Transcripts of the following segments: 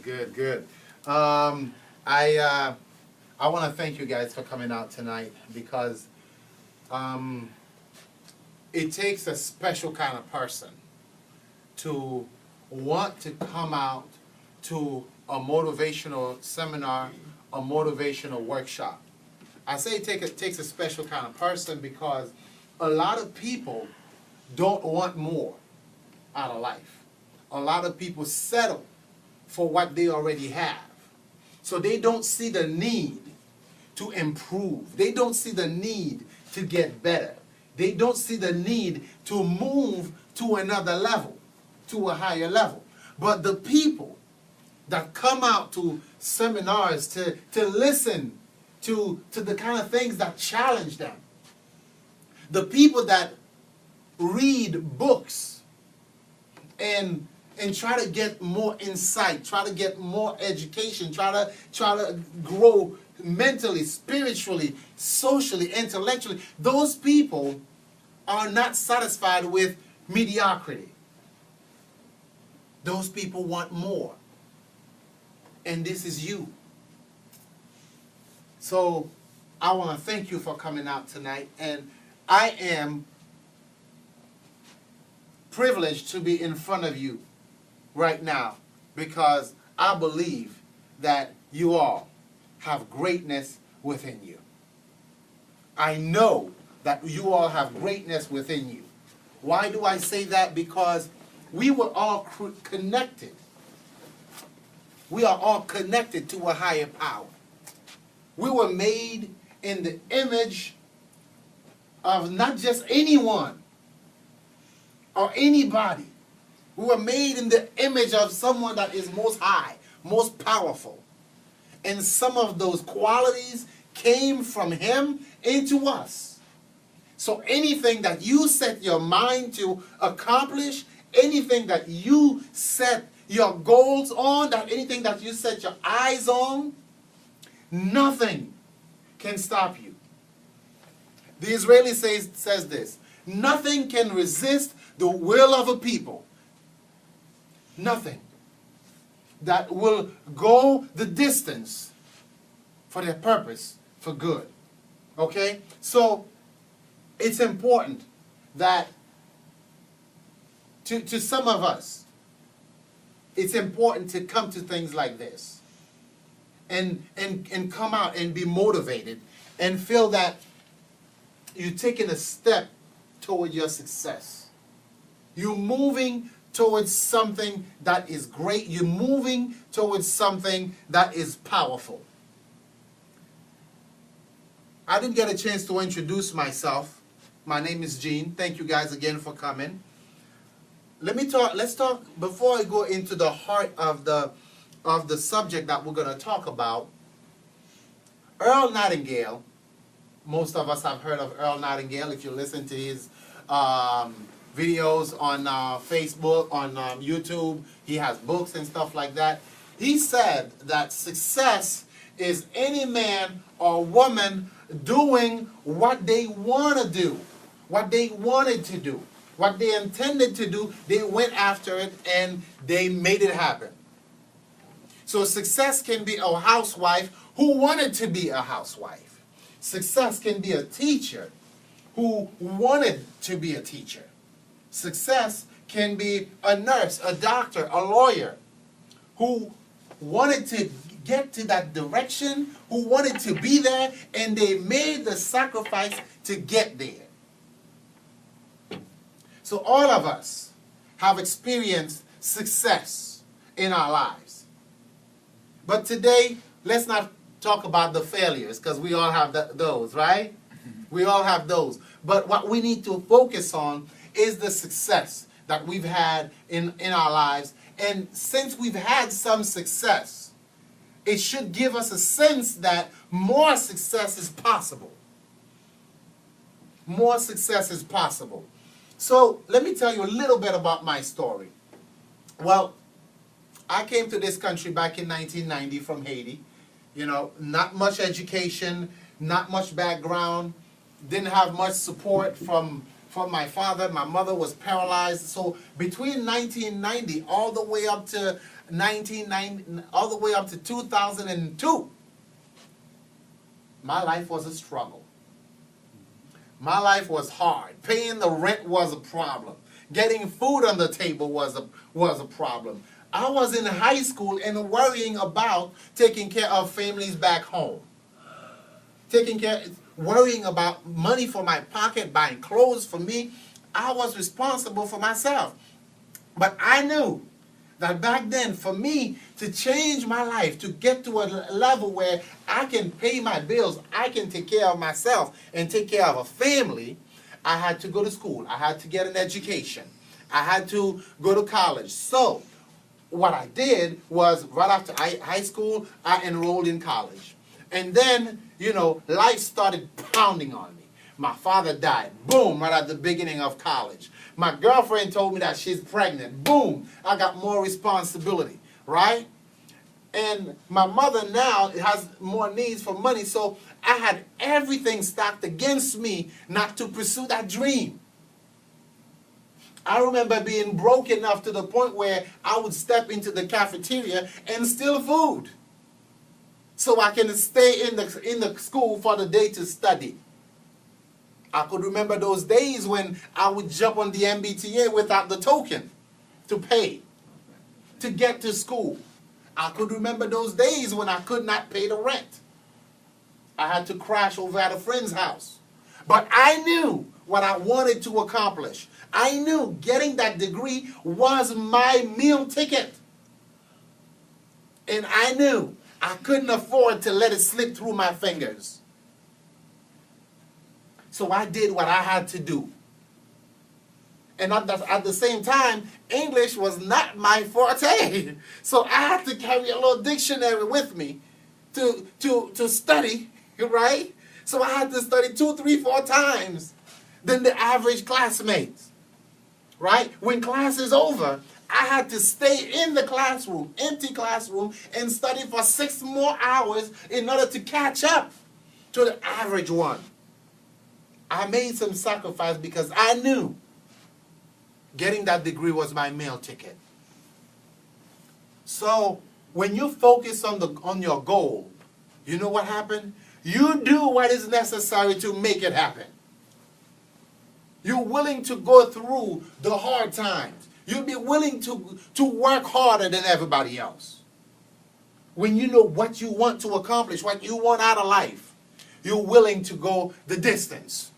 good, good. I want to thank you guys for coming out tonight because it takes a special kind of person to want to come out to a motivational seminar, a motivational workshop. I say it takes a special kind of person because a lot of people don't want more out of life. A lot of people settle for what they already have. So they don't see the need to improve. They don't see the need to get better. They don't see the need to move to another level, to a higher level. But the people that come out to seminars to listen to the kind of things that challenge them, the people that read books and try to get more insight, try to get more education, try to grow mentally, spiritually, socially, intellectually, those people are not satisfied with mediocrity. Those people want more. And this is you. So I want to thank you for coming out tonight. And I am privileged to be in front of you right now because I believe that you all have greatness within you. I know that you all have greatness within you. Why do I say that? Because we were all connected. We are all connected to a higher power. We were made in the image of not just anyone or anybody. We were made in the image of someone that is most high, most powerful. And some of those qualities came from him into us. So anything that you set your mind to accomplish, anything that you set your goals on, that anything that you set your eyes on, nothing can stop you. The Israeli says this: nothing can resist the will of a people. Nothing that will go the distance for their purpose, for good. Okay? So it's important that to some of us, it's important to come to things like this and come out and be motivated and feel that you're taking a step toward your success. You're moving towards something that is great. You're moving towards something that is powerful. I didn't get a chance to introduce myself. My name is Gene. Thank you guys again for coming. Let's talk, before I go into the heart of the subject that we're going to talk about. Earl Nightingale, most of us have heard of Earl Nightingale if you listen to his videos on Facebook, on YouTube. He has books and stuff like that. He said that success is any man or woman doing what they want to do, what they wanted to do, what they intended to do. They went after it and they made it happen. So success can be a housewife who wanted to be a housewife. Success can be a teacher who wanted to be a teacher. Success can be a nurse, a doctor, a lawyer who wanted to get to that direction, who wanted to be there, and they made the sacrifice to get there. So all of us have experienced success in our lives. But today, let's not talk about the failures, because we all have those, right? We all have those. But what we need to focus on is the success that we've had in our lives. And since we've had some success, it should give us a sense that more success is possible. More success is possible. So let me tell you a little bit about my story. Well, I came to this country back in 1990 from Haiti. You know, not much education, not much background, didn't have much support from my father. My mother was paralyzed. So between 1990 all the way up to 1990 all the way up to 2002, my life was a struggle. My life was hard. Paying the rent was a problem. Getting food on the table was a problem. I was in high school and worrying about taking care of families back home. Worrying about money for my pocket, buying clothes for me. I was responsible for myself. But I knew that back then, for me to change my life, to get to a level where I can pay my bills, I can take care of myself and take care of a family, I had to go to school. I had to get an education. I had to go to college. So what I did was, right after high school, I enrolled in college. And then, life started pounding on me. My father died. Boom, right at the beginning of college. My girlfriend told me that she's pregnant. Boom, I got more responsibility, right? And my mother now has more needs for money, so I had everything stacked against me not to pursue that dream. I remember being broke enough to the point where I would step into the cafeteria and steal food so I can stay in the school for the day to study. I could remember those days when I would jump on the MBTA without the token to pay to get to school. I could remember those days when I could not pay the rent. I had to crash over at a friend's house. But I knew what I wanted to accomplish. I knew getting that degree was my meal ticket. And I knew I couldn't afford to let it slip through my fingers. So I did what I had to do. And at the same time, English was not my forte. So I had to carry a little dictionary with me to study, right? So I had to study 2, 3, 4 times than the average classmates, right? When class is over, I had to stay in the classroom, empty classroom, and study for 6 more hours in order to catch up to the average one. I made some sacrifice because I knew getting that degree was my meal ticket. So when you focus on your goal, you know what happened? You do what is necessary to make it happen. You're willing to go through the hard times. You'll be willing to work harder than everybody else. When you know what you want to accomplish, what you want out of life, you're willing to go the distance.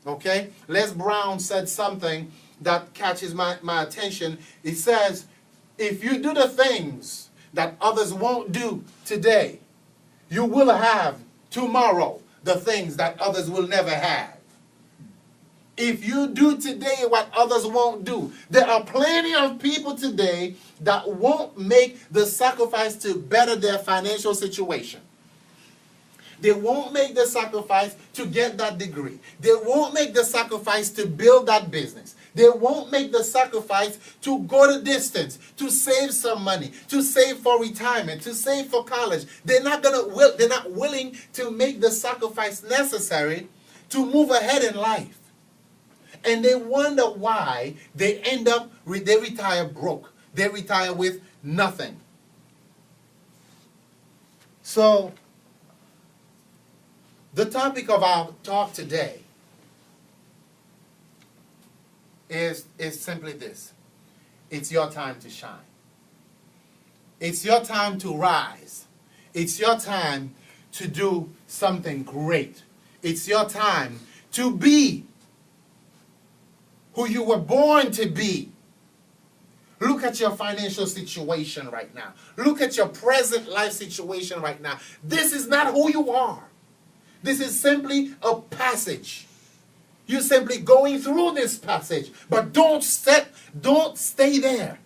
Okay? Les Brown said something that catches my attention. He says, if you do the things that others won't do today, you will have tomorrow the things that others will never have. If you do today what others won't do, there are plenty of people today that won't make the sacrifice to better their financial situation. They won't make the sacrifice to get that degree. They won't make the sacrifice to build that business. They won't make the sacrifice to go the distance, to save some money, to save for retirement, to save for college. They're not willing to make the sacrifice necessary to move ahead in life. And they wonder why they retire broke. They retire with nothing. So, the topic of our talk today is simply this. It's your time to shine. It's your time to rise. It's your time to do something great. It's your time to be who you were born to be. Look at your financial situation right now. Look at your present life situation right now. This is not who you are. This is simply a passage. You're simply going through this passage. But don't stay there.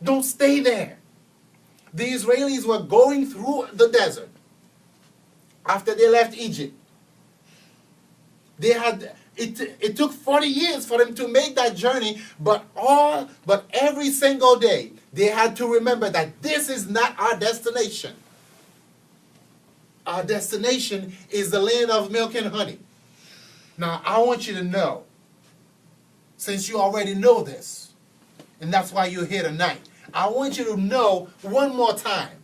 Don't stay there. The Israelis were going through the desert after they left Egypt. It took 40 years for them to make that journey, but every single day they had to remember that this is not our destination. Our destination is the land of milk and honey. Now, I want you to know, since you already know this, And that's why you're here tonight. I want you to know one more time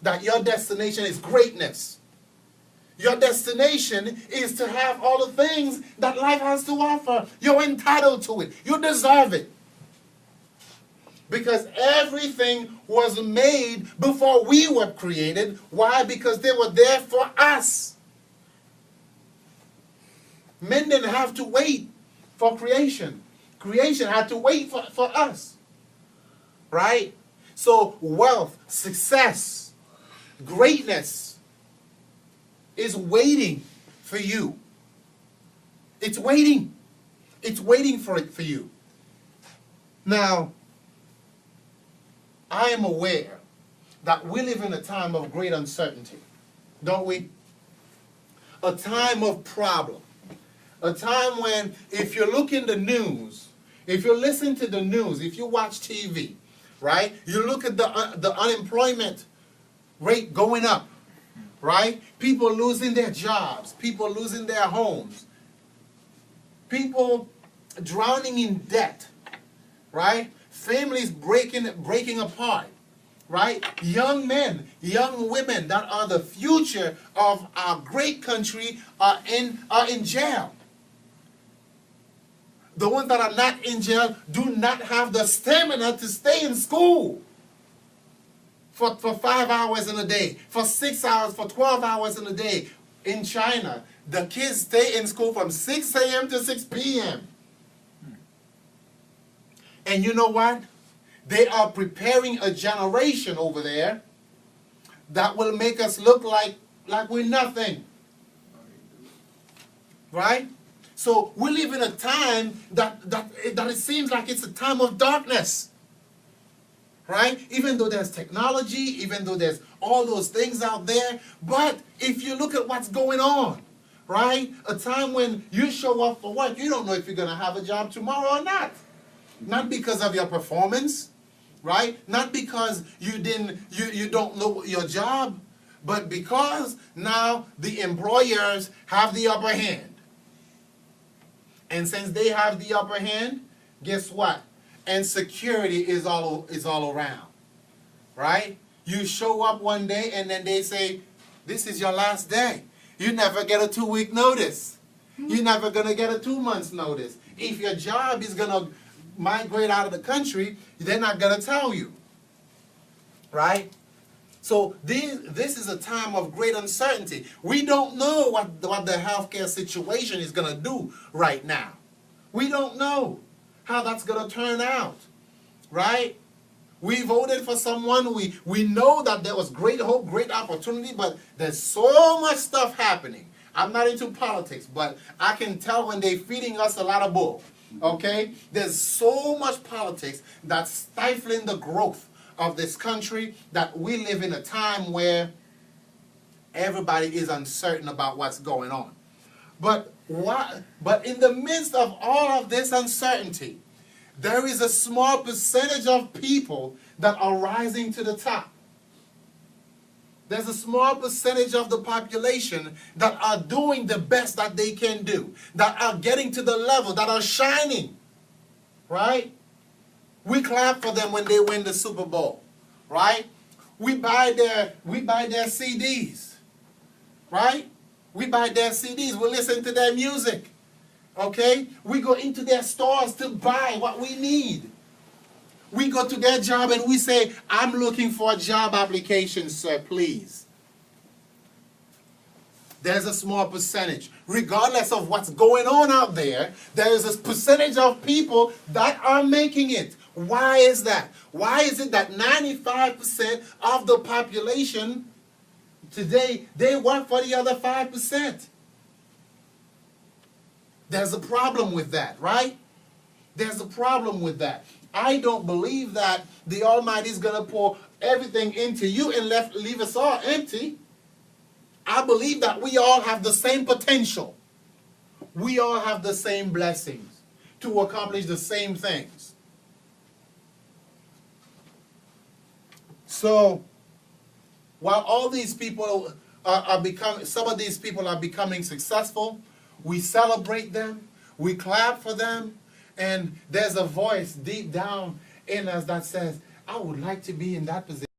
that your destination is greatness. Your destination is to have all the things that life has to offer. You're entitled to it. You deserve it. Because everything was made before we were created. Why? Because they were there for us. Men didn't have to wait for creation. Creation had to wait for us. Right? So wealth, success, greatness is waiting for you. It's waiting. It's waiting for you. Now, I am aware that we live in a time of great uncertainty, don't we? A time of problem. A time when if you look in the news, if you listen to the news, if you watch TV, right? You look at the unemployment rate going up, right? People losing their jobs, people losing their homes, people drowning in debt, right? Families breaking apart, right? Young men, young women that are the future of our great country are in jail. The ones that are not in jail do not have the stamina to stay in school for 5 hours in a day, for 6 hours, for 12 hours in a day. In China, the kids stay in school from 6 a.m. to 6 p.m. And you know what? They are preparing a generation over there that will make us look like we're nothing. Right? So we live in a time that it seems like it's a time of darkness. Right? Even though there's technology, even though there's all those things out there, but if you look at what's going on, right? A time when you show up for work, you don't know if you're going to have a job tomorrow or not. Not because of your performance, right? Not because you don't know your job, but because now the employers have the upper hand. And since they have the upper hand, guess what? Insecurity is all around, right? You show up one day and then they say, this is your last day. You never get a 2-week notice. You're never going to get a 2 months notice. If your job is going to migrate out of the country, they're not going to tell you, right? So this is a time of great uncertainty. We don't know what the healthcare situation is going to do right now. We don't know how that's going to turn out, right? We voted for someone. We know that there was great hope, great opportunity, but there's so much stuff happening. I'm not into politics, but I can tell when they're feeding us a lot of bull, okay? There's so much politics that's stifling the growth of this country that we live in a time where everybody is uncertain about what's going on. But in the midst of all of this uncertainty, there is a small percentage of people that are rising to the top. There's a small percentage of the population that are doing the best that they can do, that are getting to the level, that are shining, right? We clap for them when they win the Super Bowl, right? We buy their CDs, right? We buy their CDs. We listen to their music, okay? We go into their stores to buy what we need. We go to their job and we say, I'm looking for a job application, sir, please. There's a small percentage. Regardless of what's going on out there, there is a percentage of people that are making it. Why is that? Why is it that 95% of the population today, they work for the other 5%? There's a problem with that, right? There's a problem with that. I don't believe that the Almighty is going to pour everything into you and leave us all empty. I believe that we all have the same potential. We all have the same blessings to accomplish the same things. So, while all these people some of these people are becoming successful, we celebrate them, we clap for them, and there's a voice deep down in us that says, I would like to be in that position.